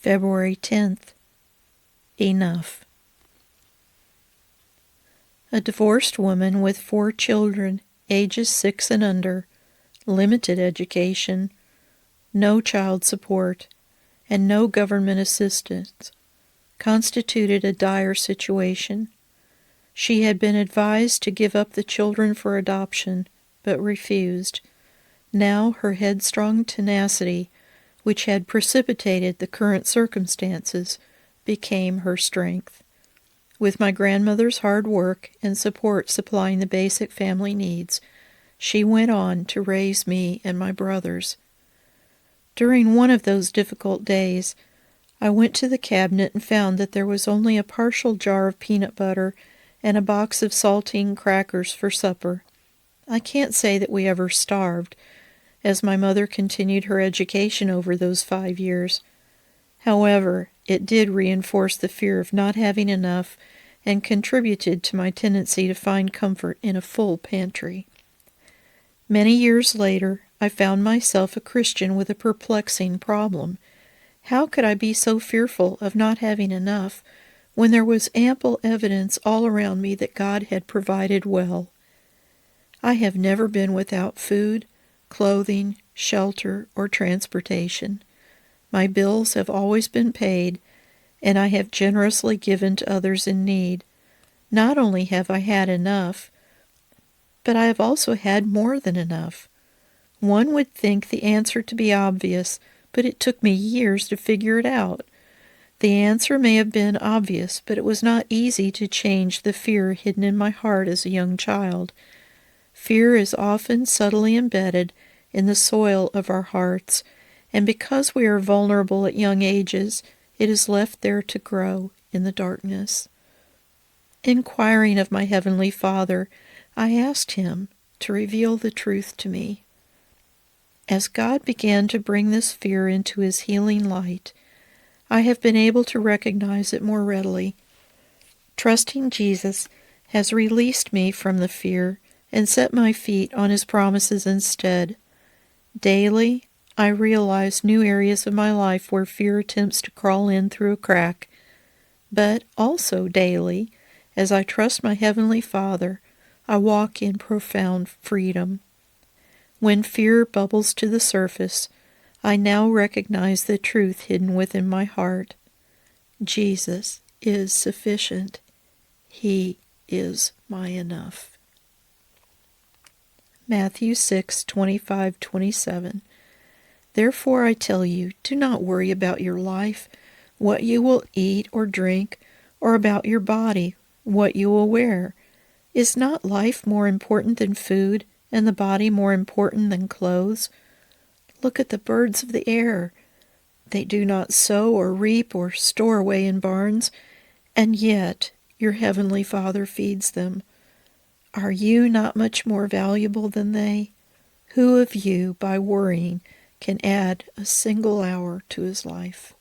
February 10th. Enough. A divorced woman with 4 children, ages 6 and under, limited education, no child support, and no government assistance, constituted a dire situation. She had been advised to give up the children for adoption, but refused. Now her headstrong tenacity, which had precipitated the current circumstances, became her strength. With my grandmother's hard work and support supplying the basic family needs, she went on to raise me and my brothers. During one of those difficult days, I went to the cabinet and found that there was only a partial jar of peanut butter and a box of saltine crackers for supper. I can't say that we ever starved, as my mother continued her education over those 5 years. However, it did reinforce the fear of not having enough and contributed to my tendency to find comfort in a full pantry. Many years later, I found myself a Christian with a perplexing problem. How could I be so fearful of not having enough when there was ample evidence all around me that God had provided well? I have never been without food, clothing, shelter, or transportation. My bills have always been paid, and I have generously given to others in need. Not only have I had enough, but I have also had more than enough. One would think the answer to be obvious, but it took me years to figure it out. The answer may have been obvious, but it was not easy to change the fear hidden in my heart as a young child. Fear is often subtly embedded in the soil of our hearts, and because we are vulnerable at young ages, it is left there to grow in the darkness. Inquiring of my Heavenly Father, I asked Him to reveal the truth to me. As God began to bring this fear into His healing light, I have been able to recognize it more readily. Trusting Jesus has released me from the fear and set my feet on His promises instead. Daily, I realize new areas of my life where fear attempts to crawl in through a crack. But also daily, as I trust my Heavenly Father, I walk in profound freedom. When fear bubbles to the surface, I now recognize the truth hidden within my heart. Jesus is sufficient. He is my enough. Matthew 6:25-27. Therefore I tell you, do not worry about your life, what you will eat or drink, or about your body, what you will wear. Is not life more important than food, and the body more important than clothes? Look at the birds of the air. They do not sow or reap or store away in barns, and yet your heavenly Father feeds them. Are you not much more valuable than they? Who of you, by worrying, can add a single hour to his life?